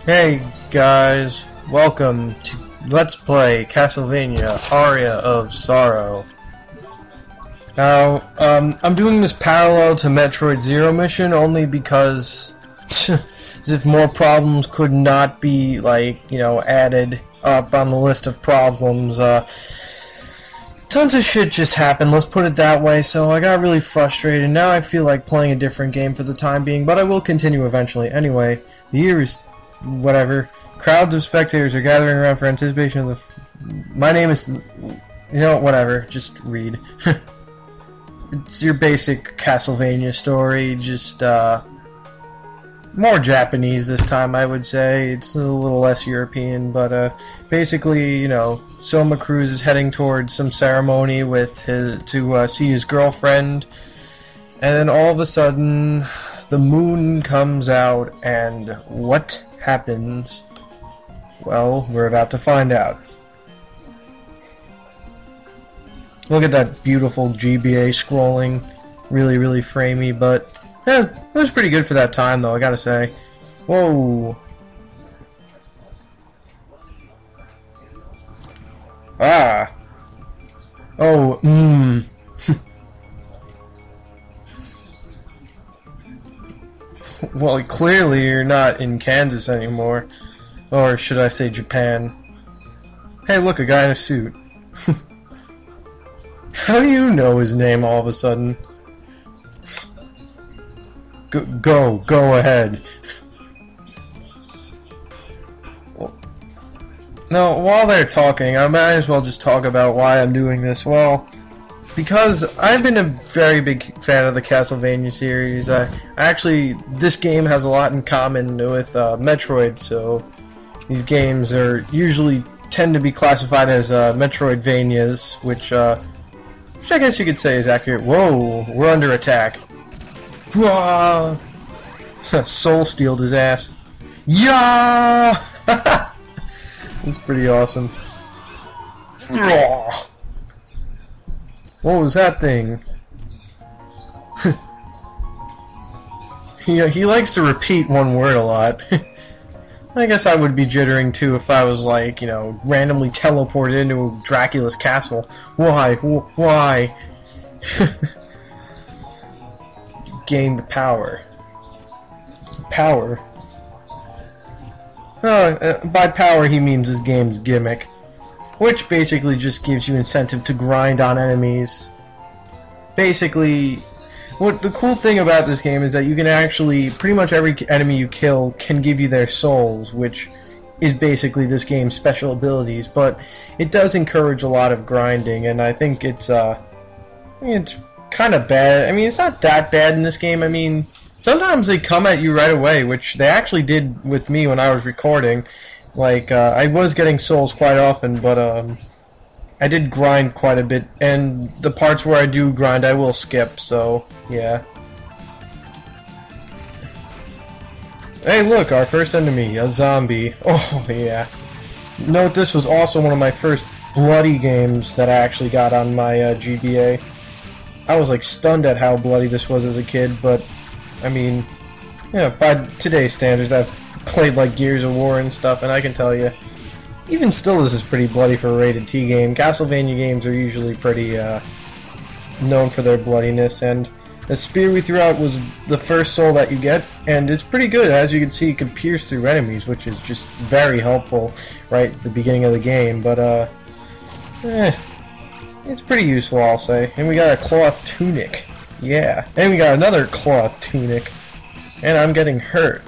Hey guys, welcome to Let's Play Castlevania Aria of Sorrow. Now, I'm doing this parallel to Metroid Zero Mission only because as if more problems could not be, added up on the list of problems. Tons of shit just happened, let's put it that way, so I got really frustrated. Now I feel like playing a different game for the time being, but I will continue eventually. Anyway, the year is whatever. Crowds of spectators are gathering around for anticipation of the... My name is... whatever. Just read. It's your basic Castlevania story, just, more Japanese this time, I would say. It's a little less European, but, basically, Soma Cruz is heading towards some ceremony with to see his girlfriend, and then all of a sudden, the moon comes out, and what happens? Well, we're about to find out. Look at that beautiful GBA scrolling. Really, really framey, but it was pretty good for that time, though, I gotta say. Whoa. Ah. Oh, Well, clearly you're not in Kansas anymore. Or should I say Japan. Hey, look, a guy in a suit. How do you know his name all of a sudden? Go ahead. No, while they're talking, I might as well just talk about why I'm doing this. Well, because I've been a very big fan of the Castlevania series. Actually, this game has a lot in common with Metroid, so these games are usually tend to be classified as Metroidvanias, which I guess you could say is accurate. Whoa, we're under attack. Soul steeled his ass. Yeah! That's pretty awesome. What was that thing? He likes to repeat one word a lot. I guess I would be jittering too if I was like, randomly teleported into Dracula's castle. Why? Why? Gain the power. Power? By power he means his game's gimmick, which basically just gives you incentive to grind on enemies. Basically, what the cool thing about this game is that you can actually, pretty much every enemy you kill can give you their souls, which is basically this game's special abilities, but it does encourage a lot of grinding, and I think it's kind of bad. I mean, it's not that bad in this game. I mean, sometimes they come at you right away, which they actually did with me when I was recording. Like, I was getting souls quite often, but, I did grind quite a bit, and the parts where I do grind, I will skip, so, yeah. Hey, look, our first enemy, a zombie. Oh, yeah. Note this was also one of my first bloody games that I actually got on my, GBA. I was, like, stunned at how bloody this was as a kid, but, I mean, by today's standards, I've played, like, Gears of War and stuff, and I can tell you, even still, this is pretty bloody for a rated T game. Castlevania games are usually pretty known for their bloodiness, and the spear we threw out was the first soul that you get, and it's pretty good. As you can see, it can pierce through enemies, which is just very helpful right at the beginning of the game, but it's pretty useful, I'll say. And we got a cloth tunic. Yeah. And we got another cloth tunic. And I'm getting hurt.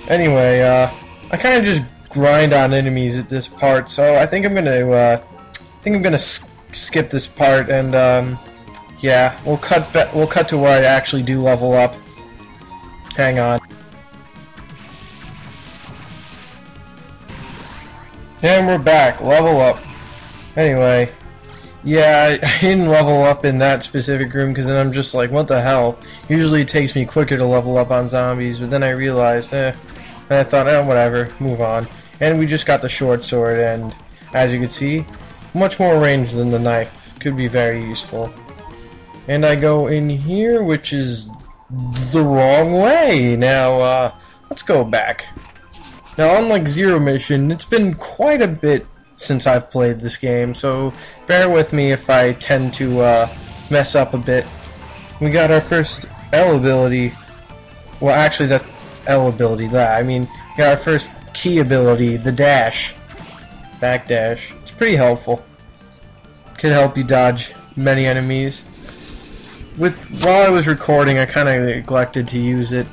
Anyway, I kind of just grind on enemies at this part, so I think I'm gonna skip this part, and yeah, we'll cut to where I actually do level up. Hang on. And we're back. Level up. Anyway, yeah, I didn't level up in that specific room because then I'm just like, what the hell? Usually it takes me quicker to level up on zombies, but then I realized, and I thought, whatever, move on. And we just got the short sword, and as you can see, much more range than the knife. Could be very useful. And I go in here, which is the wrong way. Now, let's go back. Now, unlike Zero Mission, it's been quite a bit since I've played this game, so bear with me if I tend to mess up a bit. We got our first L ability. Well, actually, that L ability, we got our first key ability, the dash. Backdash. It's pretty helpful. Could help you dodge many enemies. While I was recording, I kind of neglected to use it.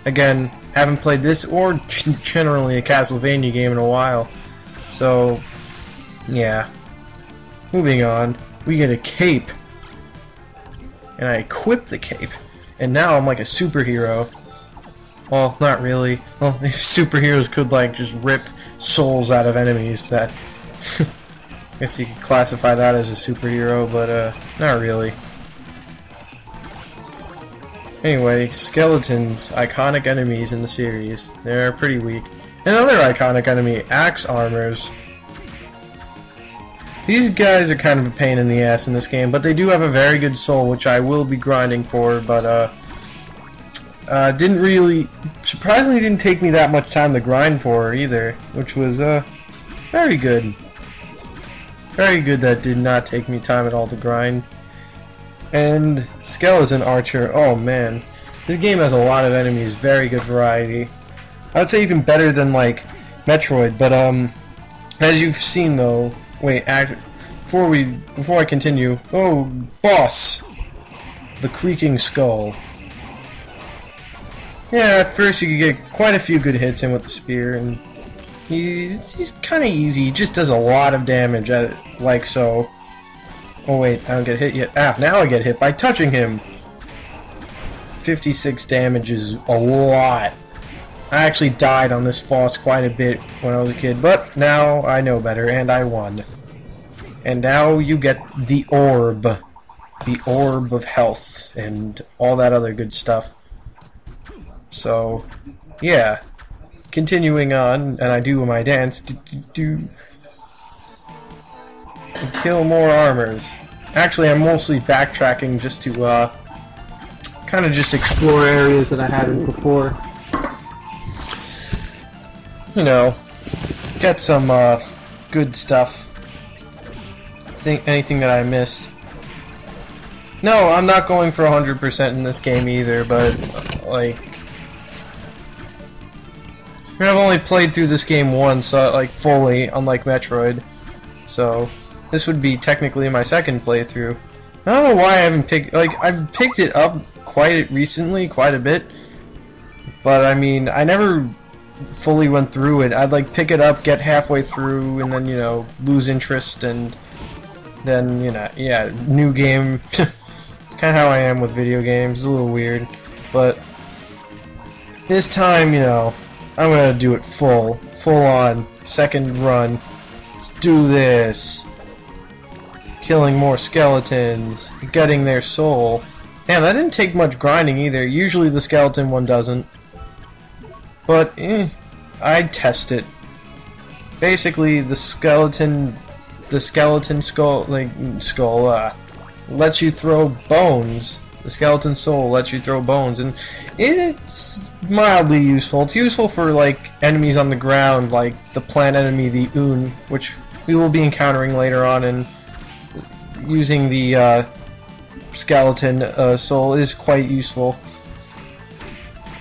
Again, haven't played this or generally a Castlevania game in a while. So, yeah. Moving on, we get a cape. And I equip the cape. And now I'm like a superhero. Well, not really. Well, superheroes could like just rip souls out of enemies. That I guess you could classify that as a superhero, but not really. Anyway, skeletons, iconic enemies in the series. They're pretty weak. Another iconic enemy, axe armors. These guys are kind of a pain in the ass in this game, but they do have a very good soul, which I will be grinding for, but surprisingly didn't take me that much time to grind for either, which was very good. Very good that did not take me time at all to grind. And skeleton archer, oh man, this game has a lot of enemies, very good variety. I would say even better than like Metroid, but as you've seen though, wait, before I continue, oh, boss, the creaking skull. Yeah, at first you could get quite a few good hits in with the spear, and he's kind of easy. He just does a lot of damage, like so. Oh wait, I don't get hit yet. Ah, now I get hit by touching him. 56 damage is a lot. I actually died on this boss quite a bit when I was a kid, but now I know better, and I won. And now you get the orb. The orb of health, and all that other good stuff. So, yeah. Continuing on, and I do my dance. Kill more armors. Actually, I'm mostly backtracking just to kind of just explore areas that I hadn't before. You know, get some good stuff. Anything that I missed. No, I'm not going for 100% in this game either, but like, I've only played through this game once, like fully, unlike Metroid. So this would be technically my second playthrough. I don't know why I haven't I've picked it up quite recently, quite a bit. But I mean, I never fully went through it. I'd like pick it up, get halfway through, and then, you know, lose interest, and then, you know, yeah, new game. It's kind of how I am with video games. It's a little weird. But this time, you know, I'm gonna do it full on, second run. Let's do this. Killing more skeletons, getting their soul. Man, that didn't take much grinding either. Usually the skeleton one doesn't. But, I'd test it. Basically, the skeleton skull, lets you throw bones. The skeleton soul lets you throw bones, and it's mildly useful. It's useful for, like, enemies on the ground, like the plant enemy, the Un, which we will be encountering later on, and using the skeleton soul is quite useful.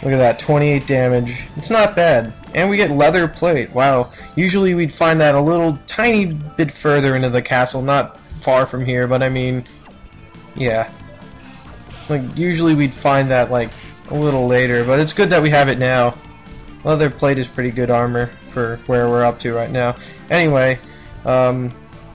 Look at that, 28 damage. It's not bad. And we get leather plate. Wow. Usually we'd find that a little tiny bit further into the castle, not far from here, but I mean, yeah. Like, usually we'd find that, like, a little later, but it's good that we have it now. Leather plate is pretty good armor for where we're up to right now. Anyway,